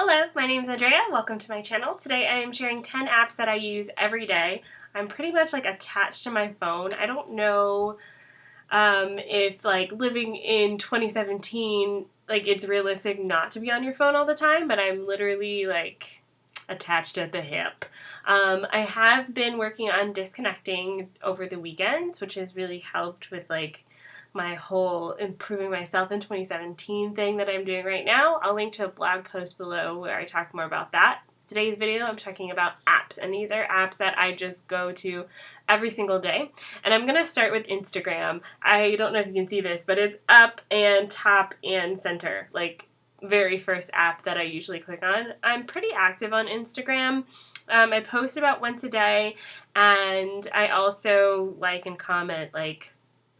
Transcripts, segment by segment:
Hello, my name is Andrea. Welcome to my channel. Today I am sharing 10 apps that I use every day. I'm pretty much attached to my phone. I don't know if living in 2017 it's realistic not to be on your phone all the time, but I'm literally attached at the hip. I have been working on disconnecting over the weekends, which has really helped with my whole improving myself in 2017 thing that I'm doing right now. I'll link to a blog post below where I talk more about that. Today's video I'm talking about apps, and these are apps that I just go to every single day. And I'm going to start with Instagram. I don't know if you can see this, but it's up and top and center, very first app that I usually click on. I'm pretty active on Instagram. I post about once a day, and I also like and comment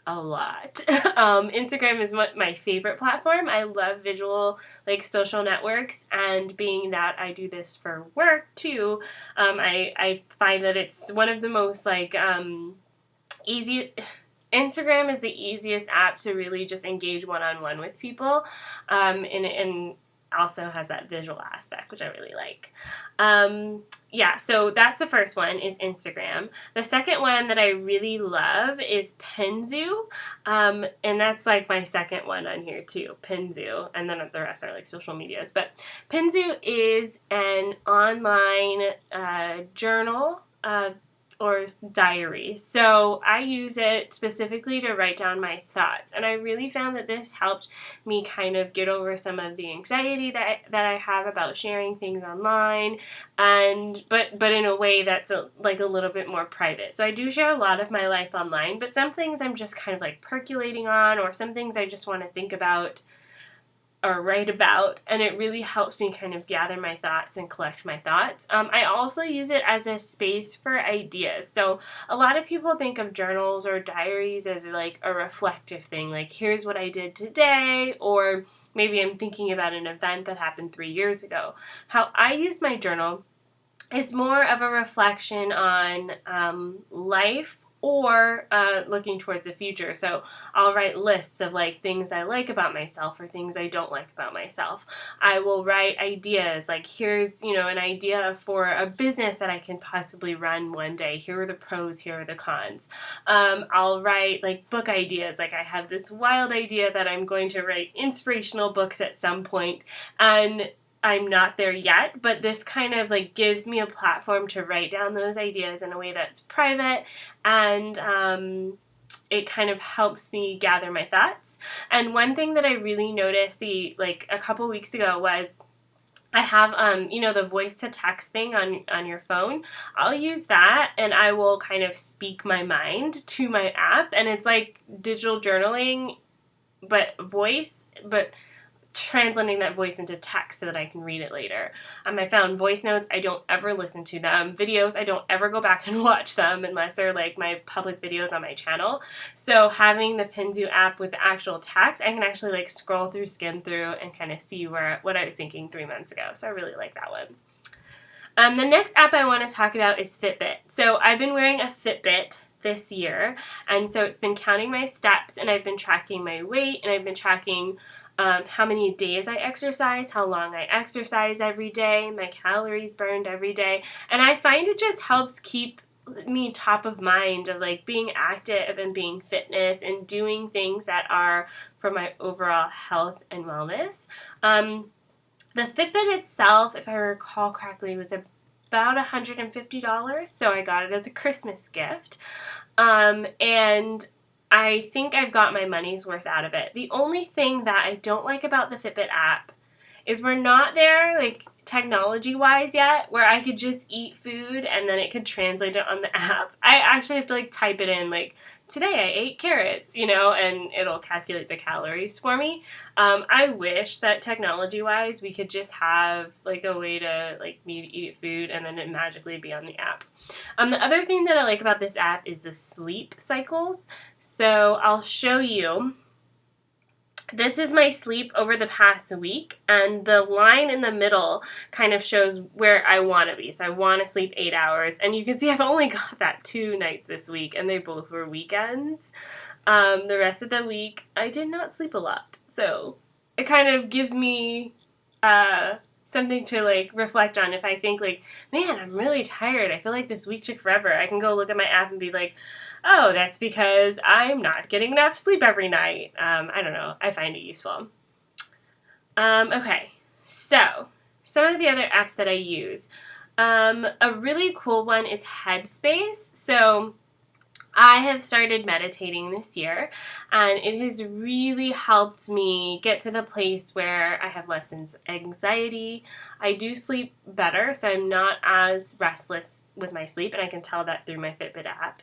a lot. Instagram is my favorite platform. I love visual social networks, and being that I do this for work too, I find that it's one of the most easy. Instagram is the easiest app to really just engage one-on-one with people, and also has that visual aspect, which I really like. So that's the first one, is Instagram. The second one that I really love is Penzu, and that's my second one on here too, Penzu, and then the rest are social medias. But Penzu is an online journal, or diary. So I use it specifically to write down my thoughts, and I really found that this helped me kind of get over some of the anxiety that I have about sharing things online, and but in a way that's a little bit more private. So I do share a lot of my life online, but some things I'm just kind of percolating on, or some things I just want to think about or write about, and it really helps me kind of gather my thoughts and collect my thoughts. I also use it as a space for ideas. So a lot of people think of journals or diaries as a reflective thing, here's what I did today, or maybe I'm thinking about an event that happened 3 years ago. How I use my journal is more of a reflection on life, or looking towards the future. So I'll write lists of things I like about myself or things I don't like about myself. I will write ideas, here's an idea for a business that I can possibly run one day. Here are the pros, here are the cons. I'll write book ideas. I have this wild idea that I'm going to write inspirational books at some point, and I'm not there yet, but this kind of gives me a platform to write down those ideas in a way that's private, and it kind of helps me gather my thoughts. And one thing that I really noticed a couple weeks ago was I have the voice to text thing on your phone. I'll use that, and I will kind of speak my mind to my app, and it's digital journaling but translating that voice into text so that I can read it later. I found voice notes, I don't ever listen to them. Videos, I don't ever go back and watch them unless they're my public videos on my channel. So having the Penzu app with the actual text, I can actually scroll through, skim through, and kind of see what I was thinking 3 months ago. So I really like that one. The next app I want to talk about is Fitbit. So I've been wearing a Fitbit this year, and so it's been counting my steps, and I've been tracking my weight, and I've been tracking how many days I exercise, how long I exercise every day, my calories burned every day, and I find it just helps keep me top of mind of being active and being fitness and doing things that are for my overall health and wellness. The Fitbit itself, if I recall correctly, was about $150, so I got it as a Christmas gift, and I think I've got my money's worth out of it. The only thing that I don't like about the Fitbit app is we're not there, technology-wise yet, where I could just eat food and then it could translate it on the app. I actually have to, type it in, today I ate carrots, and it'll calculate the calories for me. I wish that technology-wise we could just have, a way to, me to eat food and then it magically be on the app. The other thing that I like about this app is the sleep cycles. So I'll show you. This is my sleep over the past week, and the line in the middle kind of shows where I want to be. So I want to sleep 8 hours, and you can see I've only got that 2 nights this week, and they both were weekends. The rest of the week, I did not sleep a lot. So it kind of gives me something to like reflect on. If I think like, man, I'm really tired, I feel like this week took forever, I can go look at my app and be like, oh, that's because I'm not getting enough sleep every night. I don't know. I find it useful. Okay, so some of the other apps that I use. A really cool one is Headspace. So I have started meditating this year, and it has really helped me get to the place where I have less anxiety. I do sleep better, so I'm not as restless with my sleep, and I can tell that through my Fitbit app,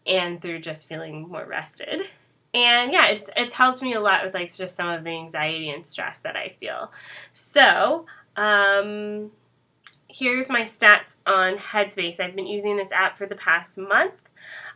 and through just feeling more rested. And yeah, it's helped me a lot with like just some of the anxiety and stress that I feel. So, here's my stats on Headspace. I've been using this app for the past month.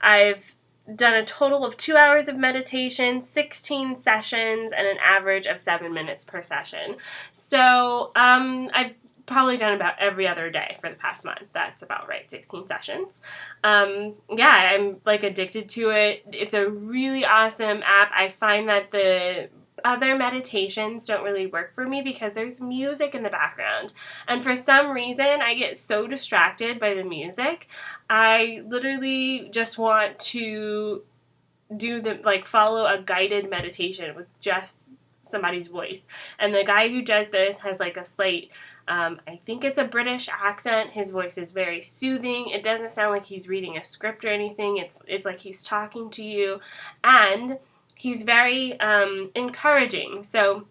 I've done a total of 2 hours of meditation, 16 sessions, and an average of 7 minutes per session. So I've probably done about every other day for the past month. That's about right, 16 sessions. Yeah, I'm like addicted to it. It's a really awesome app. I find that the other meditations don't really work for me because there's music in the background. And for some reason, I get so distracted by the music. I literally just want to follow a guided meditation with just somebody's voice. And the guy who does this has like a slight, I think it's a British accent. His voice is very soothing. It doesn't sound like he's reading a script or anything. It's like he's talking to you. And he's very encouraging, so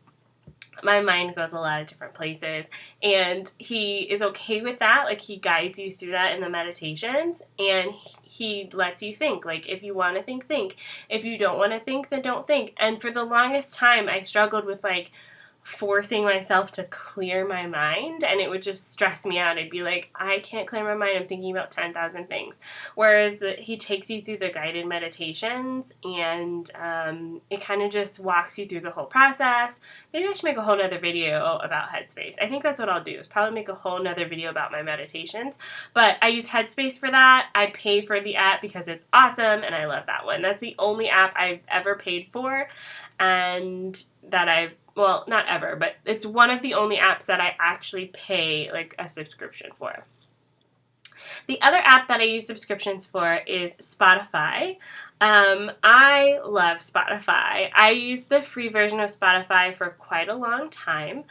my mind goes a lot of different places, and he is okay with that. Like, he guides you through that in the meditations, and he lets you think. Like, if you want to think, think. If you don't want to think, then don't think. And for the longest time, I struggled with, like, forcing myself to clear my mind, and it would just stress me out. I'd be like, I can't clear my mind, I'm thinking about 10,000 things. Whereas he takes you through the guided meditations, and it kind of just walks you through the whole process. Maybe I should make a whole nother video about Headspace. I think that's what I'll do, is probably make a whole nother video about my meditations. But I use Headspace for that. I pay for the app because it's awesome, and I love that one. That's the only app I've ever paid for, and that well, not ever, but it's one of the only apps that I actually pay like a subscription for. The other app that I use subscriptions for is Spotify. I love Spotify. I used the free version of Spotify for quite a long time.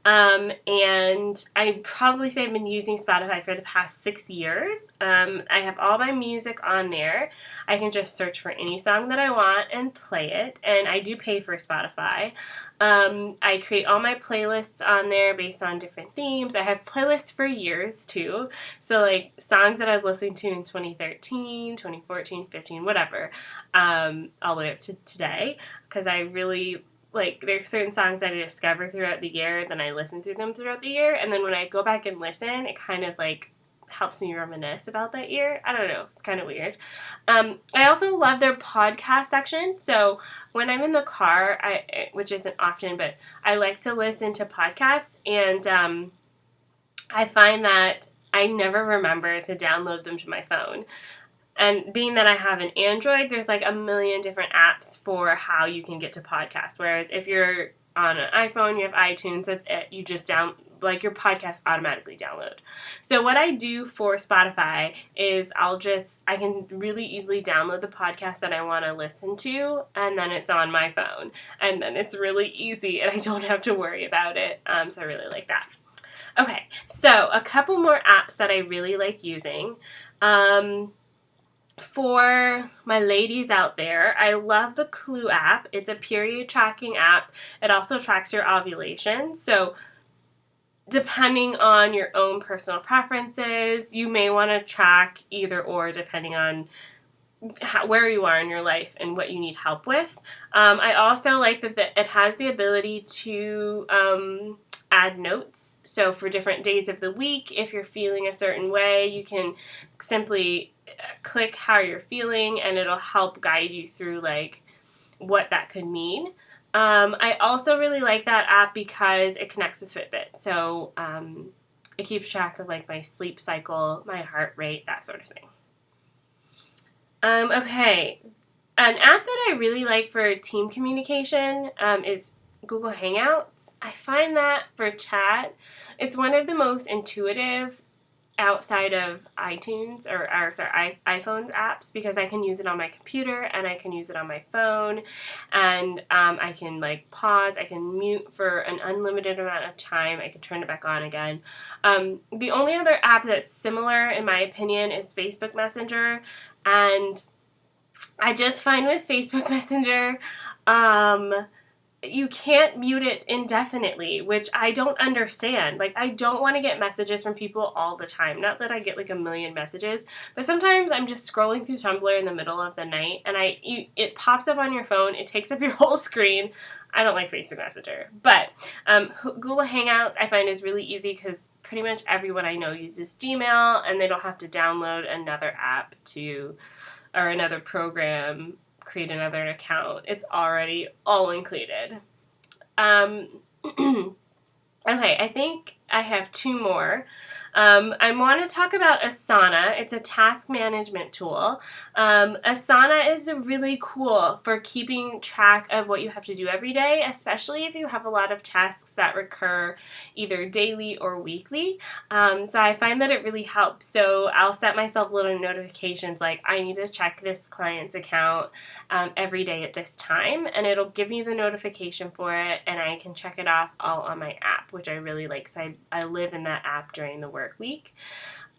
And I probably say I've been using Spotify for the past 6 years. I have all my music on there. I can just search for any song that I want and play it. And I do pay for Spotify. I create all my playlists on there based on different themes. I have playlists for years too. So like songs that I was listening to in 2013, 2014, 15, whatever, all the way up to today. Because I really, like, there's certain songs that I discover throughout the year, then I listen to them throughout the year, and then when I go back and listen, it kind of like helps me reminisce about that year. I don't know. It's kind of weird. I also love their podcast section. So when I'm in the car, which isn't often, but I like to listen to podcasts, and I find that I never remember to download them to my phone. And being that I have an Android, there's like a million different apps for how you can get to podcasts. Whereas if you're on an iPhone, you have iTunes, that's it. You just your podcast automatically download. So what I do for Spotify is I can really easily download the podcast that I want to listen to, and then it's on my phone. And then it's really easy, and I don't have to worry about it. So I really like that. Okay, so a couple more apps that I really like using. For my ladies out there, I love the Clue app. It's a period tracking app. It also tracks your ovulation. So depending on your own personal preferences, you may want to track either or depending on where you are in your life and what you need help with. I also like that it has the ability to add notes. So for different days of the week, if you're feeling a certain way, you can simply click how you're feeling, and it'll help guide you through like what that could mean. I also really like that app because it connects with Fitbit. So it keeps track of like my sleep cycle, my heart rate, that sort of thing. Okay, an app that I really like for team communication is Google Hangouts. I find that for chat, it's one of the most intuitive outside of iTunes iPhone's apps, because I can use it on my computer and I can use it on my phone, and I can like pause, I can mute for an unlimited amount of time, I can turn it back on again. The only other app that's similar in my opinion is Facebook Messenger, and I just find with Facebook Messenger, you can't mute it indefinitely, which I don't understand. Like, I don't want to get messages from people all the time. Not that I get like a million messages, but sometimes I'm just scrolling through Tumblr in the middle of the night and it pops up on your phone. It takes up your whole screen. I don't like Facebook Messenger. But Google Hangouts I find is really easy because pretty much everyone I know uses Gmail, and they don't have to download another app or another program, create another account. It's already all included. Okay, I think I have two more. I want to talk about Asana. It's a task management tool. Asana is really cool for keeping track of what you have to do every day, especially if you have a lot of tasks that recur either daily or weekly. So I find that it really helps. So I'll set myself little notifications like I need to check this client's account every day at this time, and it'll give me the notification for it, and I can check it off all on my app, which I really like. So I live in that app during the work week.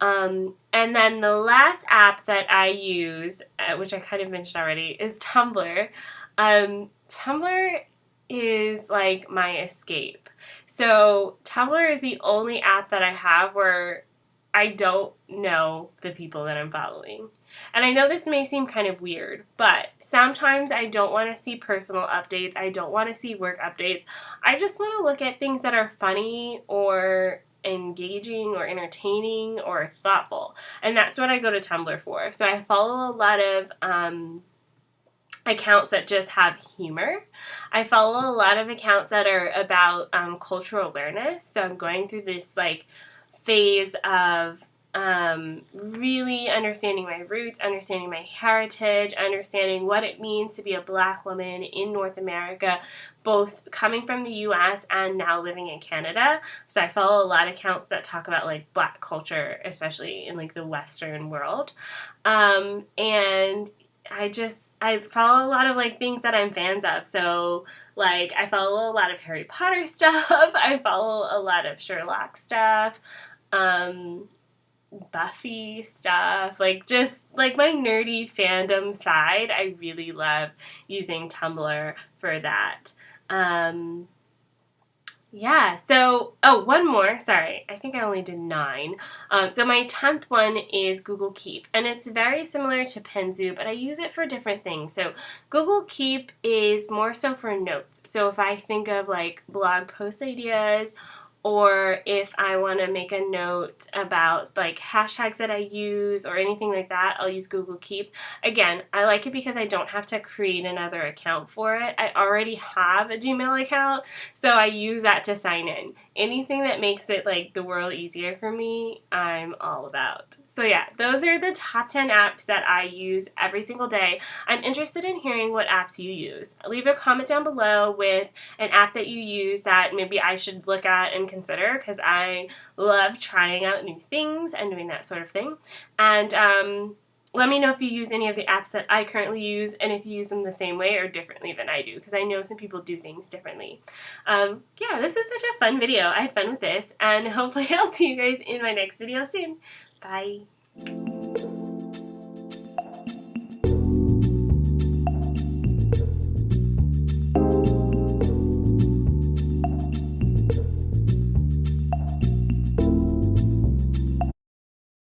And then the last app that I use, which I kind of mentioned already, is Tumblr. Tumblr is like my escape. So Tumblr is the only app that I have where I don't know the people that I'm following. And I know this may seem kind of weird, but sometimes I don't want to see personal updates. I don't want to see work updates. I just want to look at things that are funny or engaging or entertaining or thoughtful. And that's what I go to Tumblr for. So I follow a lot of accounts that just have humor. I follow a lot of accounts that are about cultural awareness. So I'm going through this like phase of really understanding my roots, understanding my heritage, understanding what it means to be a Black woman in North America, both coming from the US and now living in Canada. So I follow a lot of accounts that talk about like Black culture, especially in like the Western world. And I follow a lot of like things that I'm fans of. So like I follow a lot of Harry Potter stuff. I follow a lot of Sherlock stuff. Buffy stuff, like just like my nerdy fandom side. I really love using Tumblr for that. Yeah, so, one more, sorry, I think I only did 9. So my 10th one is Google Keep, and it's very similar to Penzu, but I use it for different things. So Google Keep is more so for notes. So if I think of like blog post ideas, or if I want to make a note about like hashtags that I use or anything like that, I'll use Google Keep. Again, I like it because I don't have to create another account for it. I already have a Gmail account, so I use that to sign in. Anything that makes it like the world easier for me, I'm all about. So yeah, those are the top 10 apps that I use every single day. I'm interested in hearing what apps you use. Leave a comment down below with an app that you use that maybe I should look at and consider, because I love trying out new things and doing that sort of thing. And let me know if you use any of the apps that I currently use, and if you use them the same way or differently than I do, because I know some people do things differently. Yeah, this was such a fun video. I had fun with this, and hopefully I'll see you guys in my next video soon. Bye.